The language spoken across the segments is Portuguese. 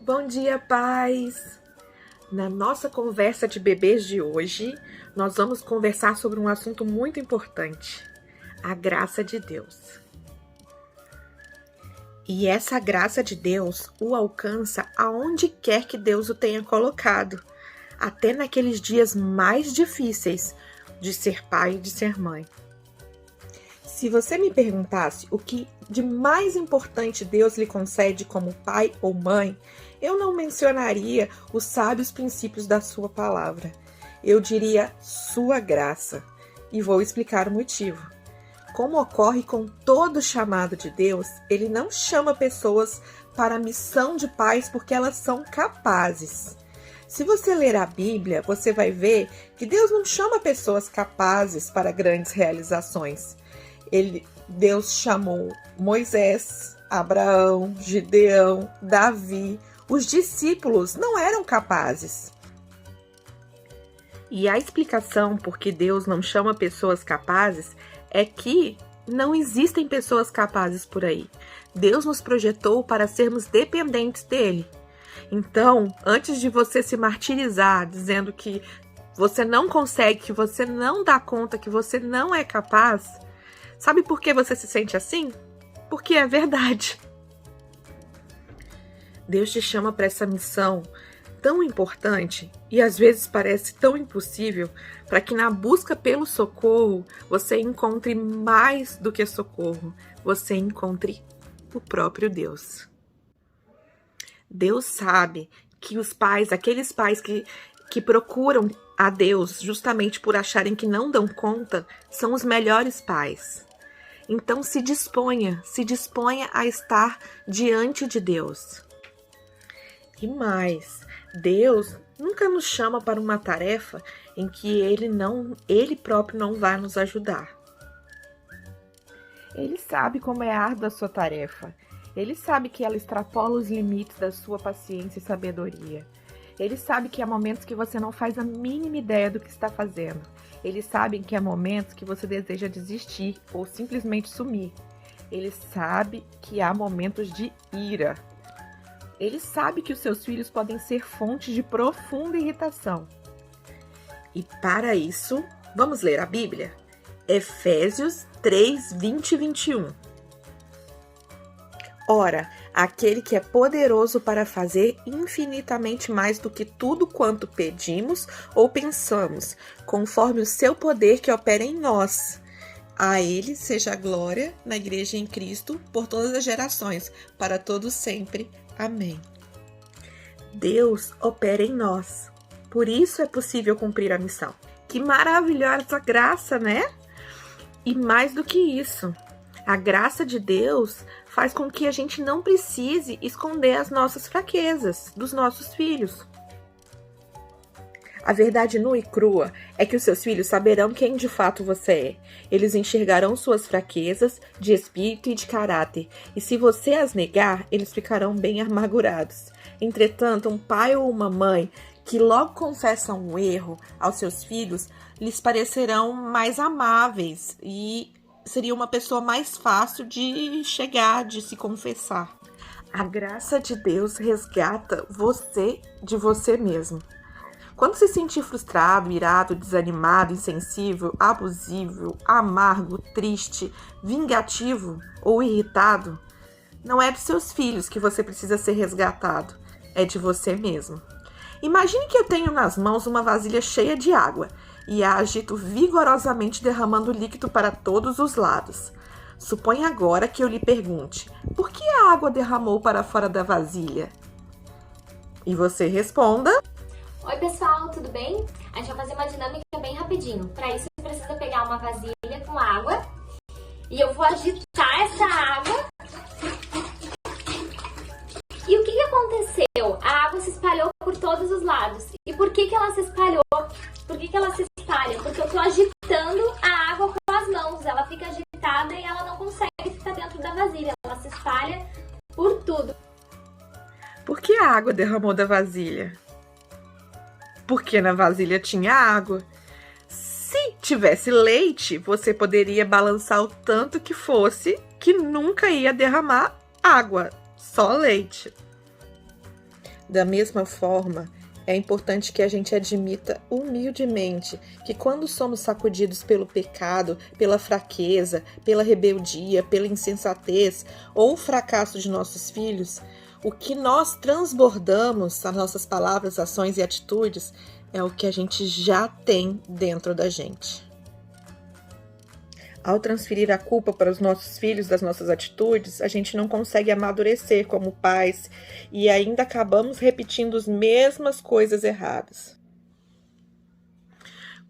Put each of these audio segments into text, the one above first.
Bom dia, pais! Na nossa conversa de bebês de hoje, nós vamos conversar sobre um assunto muito importante: a graça de Deus. E essa graça de Deus o alcança aonde quer que Deus o tenha colocado, até naqueles dias mais difíceis de ser pai e de ser mãe. Se você me perguntasse o que de mais importante Deus lhe concede como pai ou mãe, eu não mencionaria os sábios princípios da sua palavra. Eu diria sua graça. E vou explicar o motivo. Como ocorre com todo chamado de Deus, ele não chama pessoas para a missão de pais porque elas são capazes. Se você ler a Bíblia, você vai ver que Deus não chama pessoas capazes para grandes realizações. Deus chamou Moisés, Abraão, Gideão, Davi. Os discípulos não eram capazes. E a explicação por que Deus não chama pessoas capazes é que não existem pessoas capazes por aí. Deus nos projetou para sermos dependentes dele. Então, antes de você se martirizar dizendo que você não consegue, que você não dá conta, que você não é capaz, sabe por que você se sente assim? Porque é verdade. Deus te chama para essa missão tão importante e às vezes parece tão impossível, para que na busca pelo socorro você encontre mais do que socorro, você encontre o próprio Deus. Deus sabe que os pais, aqueles pais que procuram a Deus justamente por acharem que não dão conta, são os melhores pais. Então se disponha a estar diante de Deus. E mais, Deus nunca nos chama para uma tarefa em que Ele próprio não vai nos ajudar. Ele sabe como é árdua a sua tarefa. Ele sabe que ela extrapola os limites da sua paciência e sabedoria. Ele sabe que há momentos que você não faz a mínima ideia do que está fazendo. Ele sabe que há momentos que você deseja desistir ou simplesmente sumir. Ele sabe que há momentos de ira. Ele sabe que os seus filhos podem ser fonte de profunda irritação. E para isso, vamos ler a Bíblia? Efésios 3, 20 e 21. Ora, aquele que é poderoso para fazer infinitamente mais do que tudo quanto pedimos ou pensamos, conforme o seu poder que opera em nós. A ele seja a glória na igreja em Cristo por todas as gerações, para todos sempre. Amém. Deus opera em nós. Por isso é possível cumprir a missão. Que maravilhosa graça, né? E mais do que isso, a graça de Deus faz com que a gente não precise esconder as nossas fraquezas dos nossos filhos. A verdade nua e crua é que os seus filhos saberão quem de fato você é. Eles enxergarão suas fraquezas de espírito e de caráter, e se você as negar, eles ficarão bem amargurados. Entretanto, um pai ou uma mãe que logo confessam um erro aos seus filhos, lhes parecerão mais amáveis e seria uma pessoa mais fácil de chegar, de se confessar. A graça de Deus resgata você de você mesmo. Quando se sentir frustrado, irado, desanimado, insensível, abusivo, amargo, triste, vingativo ou irritado, não é dos seus filhos que você precisa ser resgatado, é de você mesmo. Imagine que eu tenho nas mãos uma vasilha cheia de água e a agito vigorosamente derramando líquido para todos os lados. Suponha agora que eu lhe pergunte, por que a água derramou para fora da vasilha? E você responda... Oi pessoal, tudo bem? A gente vai fazer uma dinâmica bem rapidinho. Para isso você precisa pegar uma vasilha com água e eu vou agitar essa água. E o que aconteceu? A água se espalhou por todos os lados. E por que ela se espalhou? Por que ela se espalha? Porque eu estou agitando a água com as mãos. Ela fica agitada e ela não consegue ficar dentro da vasilha. Ela se espalha por tudo. Por que a água derramou da vasilha? Porque na vasilha tinha água. Se tivesse leite, você poderia balançar o tanto que fosse, que nunca ia derramar água, só leite. Da mesma forma, é importante que a gente admita humildemente que quando somos sacudidos pelo pecado, pela fraqueza, pela rebeldia, pela insensatez ou fracasso de nossos filhos, o que nós transbordamos, as nossas palavras, ações e atitudes, é o que a gente já tem dentro da gente. Ao transferir a culpa para os nossos filhos das nossas atitudes, a gente não consegue amadurecer como pais e ainda acabamos repetindo as mesmas coisas erradas.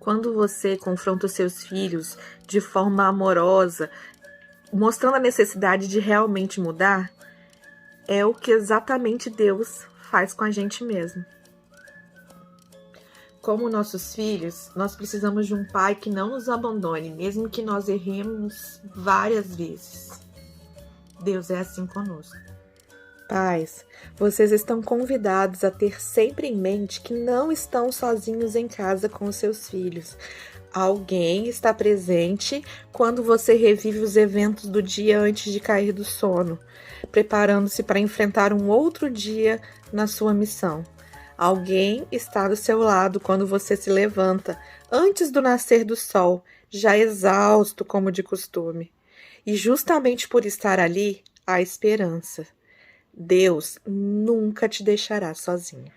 Quando você confronta os seus filhos de forma amorosa, mostrando a necessidade de realmente mudar, é o que exatamente Deus faz com a gente mesmo. Como nossos filhos, nós precisamos de um pai que não nos abandone, mesmo que nós erremos várias vezes. Deus é assim conosco. Pais, vocês estão convidados a ter sempre em mente que não estão sozinhos em casa com os seus filhos. Alguém está presente quando você revive os eventos do dia antes de cair do sono, preparando-se para enfrentar um outro dia na sua missão. Alguém está do seu lado quando você se levanta, antes do nascer do sol, já exausto como de costume. E justamente por estar ali, há esperança. Deus nunca te deixará sozinho.